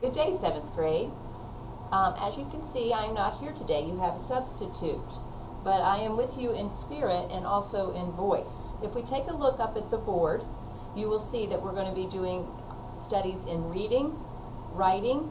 Good day, 7th grade. As you can see, I am not here today. You have a substitute, but I am with you in spirit and also in voice. If we take a look up at the board, you will see that we're going to be doing studies in reading, writing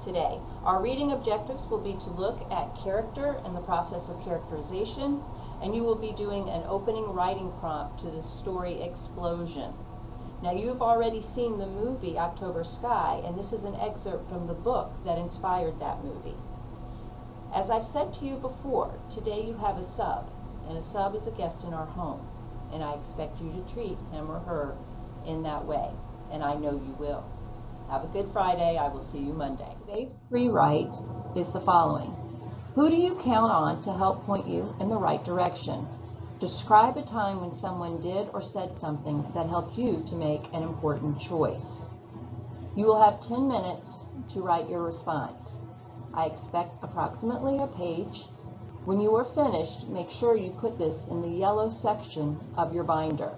today. Our reading objectives will be to look at character and the process of characterization, and you will be doing an opening writing prompt to the story Explosion. Now, you've already seen the movie October Sky, and this is an excerpt from the book that inspired that movie. As I've said to you before, today you have a sub, and a sub is a guest in our home, and I expect you to treat him or her in that way, and I know you will. Have a good Friday. I will see you Monday. Today's pre-write is the following. Who do you count on to help point you in the right direction? Describe a time when someone did or said something that helped you to make an important choice. You will have 10 minutes to write your response. I expect approximately a page. When you are finished, make sure you put this in the yellow section of your binder.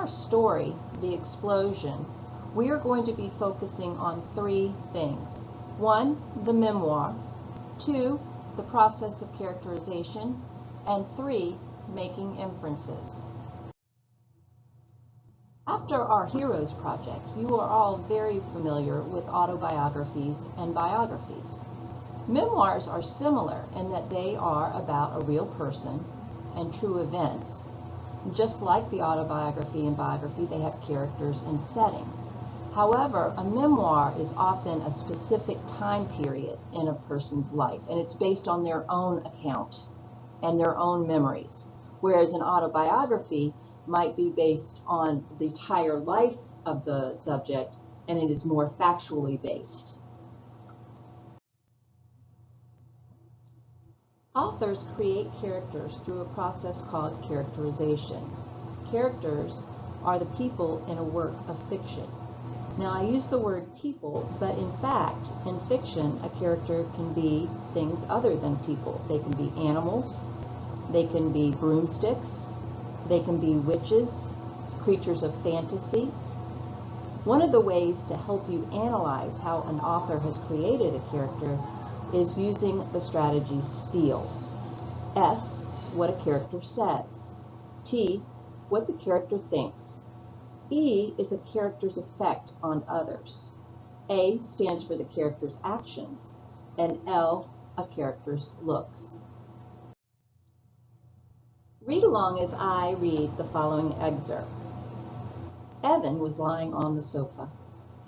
our story, The Explosion, we are going to be focusing on three things. One, the memoir. Two, the process of characterization. And three, making inferences. After our Heroes Project, you are all very familiar with autobiographies and biographies. Memoirs are similar in that they are about a real person and true events. Just like the autobiography and biography, they have characters and setting. However, a memoir is often a specific time period in a person's life, and it's based on their own account and their own memories, whereas an autobiography might be based on the entire life of the subject, and it is more factually based. Authors create characters through a process called characterization. Characters are the people in a work of fiction. Now, I use the word people, but in fact, in fiction, a character can be things other than people. They can be animals, they can be broomsticks, they can be witches, creatures of fantasy. One of the ways to help you analyze how an author has created a character is using the strategy STEAL. S, what a character says. T, what the character thinks. E is a character's effect on others. A stands for the character's actions, and L, a character's looks. Read along as I read the following excerpt. Evan was lying on the sofa.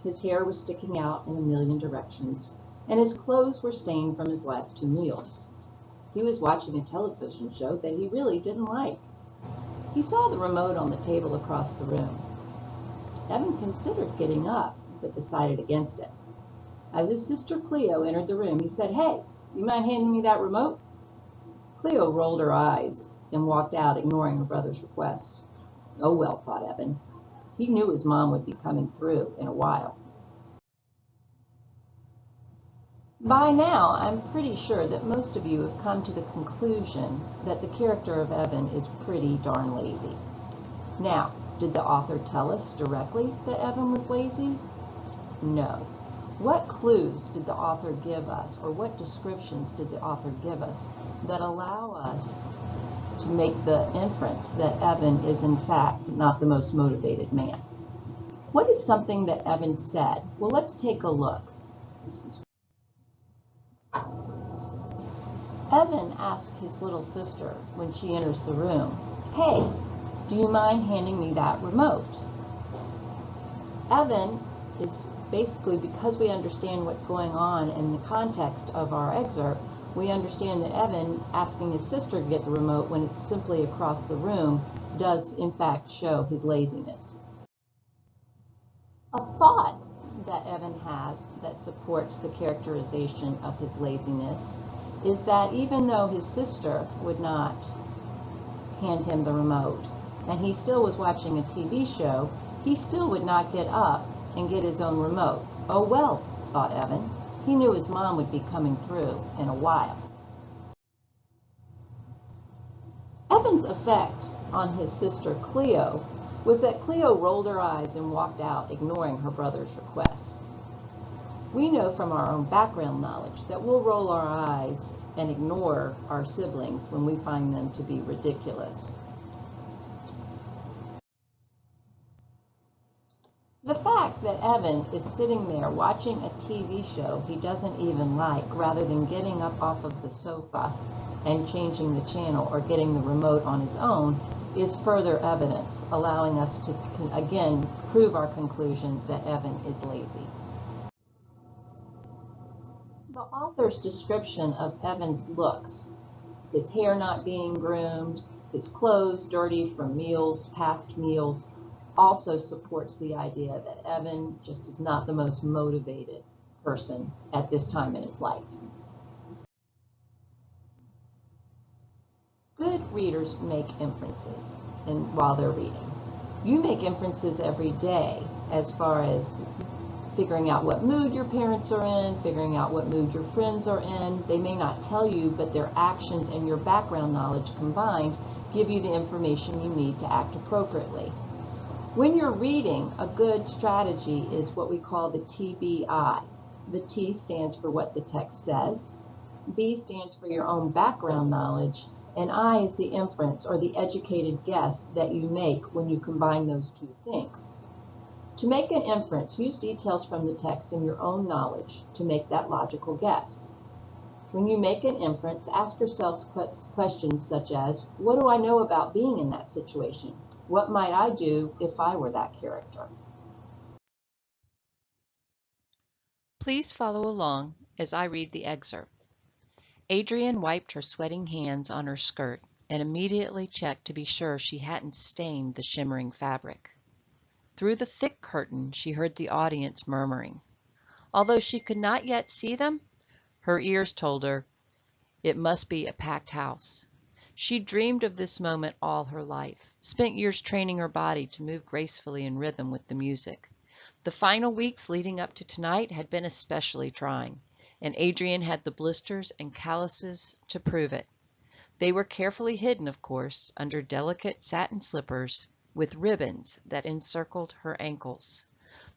His hair was sticking out in a million directions, and his clothes were stained from his last 2 meals. He was watching a television show that he really didn't like. He saw the remote on the table across the room. Evan considered getting up, but decided against it. As his sister Cleo entered the room, he said, "Hey, you mind handing me that remote?" Cleo rolled her eyes and walked out, ignoring her brother's request. Oh well, thought Evan. He knew his mom would be coming through in a while. By now, I'm pretty sure that most of you have come to the conclusion that the character of Evan is pretty darn lazy. Now, did the author tell us directly that Evan was lazy? No. What clues did the author give us, or what descriptions did the author give us that allow us to make the inference that Evan is in fact not the most motivated man? What is something that Evan said? Well, let's take a look. Evan asked his little sister when she enters the room, "Hey, do you mind handing me that remote?" Evan is basically, because we understand what's going on in the context of our excerpt, we understand that Evan asking his sister to get the remote when it's simply across the room does in fact show his laziness. A thought that Evan has that supports the characterization of his laziness is that even though his sister would not hand him the remote, and he still was watching a TV show, he still would not get up and get his own remote. Oh well, thought Evan. He knew his mom would be coming through in a while. Evan's effect on his sister Cleo was that Cleo rolled her eyes and walked out, ignoring her brother's request. We know from our own background knowledge that we'll roll our eyes and ignore our siblings when we find them to be ridiculous. The fact that Evan is sitting there watching a TV show he doesn't even like, rather than getting up off of the sofa and changing the channel or getting the remote on his own, is further evidence, allowing us to again prove our conclusion that Evan is lazy. The author's description of Evan's looks, his hair not being groomed, his clothes dirty from past meals, also supports the idea that Evan just is not the most motivated person at this time in his life. Good readers make inferences while they're reading. You make inferences every day as far as figuring out what mood your parents are in, figuring out what mood your friends are in. They may not tell you, but their actions and your background knowledge combined give you the information you need to act appropriately. When you're reading, a good strategy is what we call the TBI. The T stands for what the text says, B stands for your own background knowledge, and I is the inference or the educated guess that you make when you combine those two things. To make an inference, use details from the text and your own knowledge to make that logical guess. When you make an inference, ask yourselves questions such as, what do I know about being in that situation? What might I do if I were that character? Please follow along as I read the excerpt. Adrienne wiped her sweating hands on her skirt and immediately checked to be sure she hadn't stained the shimmering fabric. Through the thick curtain, she heard the audience murmuring. Although she could not yet see them, her ears told her it must be a packed house. She dreamed of this moment all her life, spent years training her body to move gracefully in rhythm with the music. The final weeks leading up to tonight had been especially trying, and Adrienne had the blisters and calluses to prove it. They were carefully hidden, of course, under delicate satin slippers with ribbons that encircled her ankles.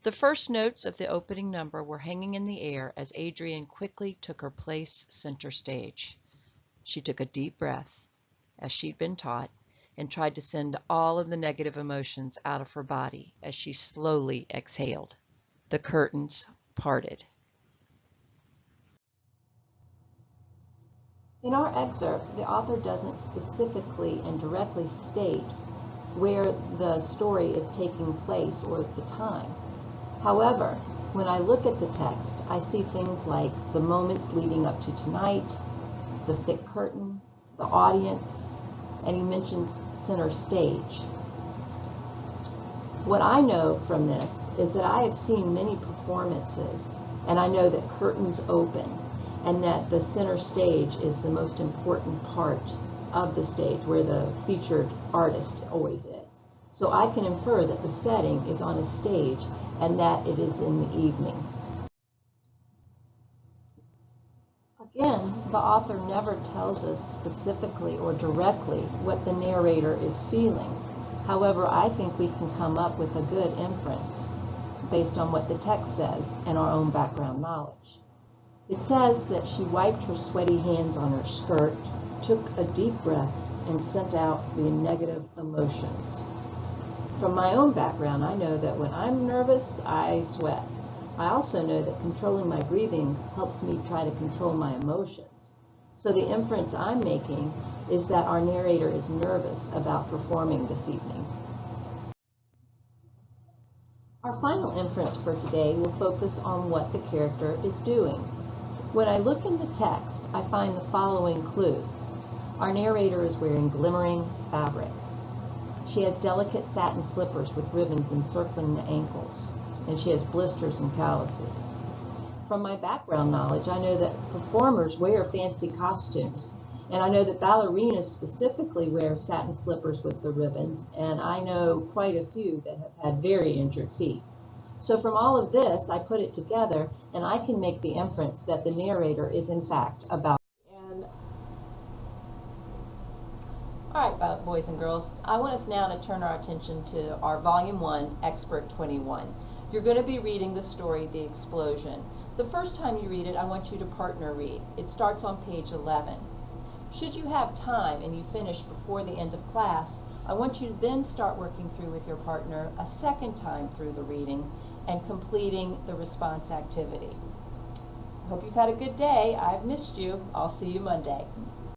The first notes of the opening number were hanging in the air as Adrienne quickly took her place center stage. She took a deep breath, as she'd been taught, and tried to send all of the negative emotions out of her body as she slowly exhaled. The curtains parted. In our excerpt, the author doesn't specifically and directly state where the story is taking place or the time. However, when I look at the text, I see things like the moments leading up to tonight, the thick curtain, the audience, and he mentions center stage. What I know from this is that I have seen many performances, and I know that curtains open, and that the center stage is the most important part of the stage, where the featured artist always is. So I can infer that the setting is on a stage and that it is in the evening. Again, the author never tells us specifically or directly what the narrator is feeling. However, I think we can come up with a good inference based on what the text says and our own background knowledge. It says that she wiped her sweaty hands on her skirt, took a deep breath, and sent out the negative emotions. From my own background, I know that when I'm nervous, I sweat. I also know that controlling my breathing helps me try to control my emotions. So the inference I'm making is that our narrator is nervous about performing this evening. Our final inference for today will focus on what the character is doing. When I look in the text, I find the following clues. Our narrator is wearing glimmering fabric. She has delicate satin slippers with ribbons encircling the ankles, and she has blisters and calluses. From my background knowledge, I know that performers wear fancy costumes, and I know that ballerinas specifically wear satin slippers with the ribbons, and I know quite a few that have had very injured feet. So from all of this, I put it together, and I can make the inference that the narrator is in fact about. All right, boys and girls, I want us now to turn our attention to our Volume 1, Expert 21. You're going to be reading the story, The Explosion. The first time you read it, I want you to partner read. It starts on page 11. Should you have time and you finish before the end of class, I want you to then start working through with your partner a second time through the reading and completing the response activity. Hope you've had a good day. I've missed you. I'll see you Monday.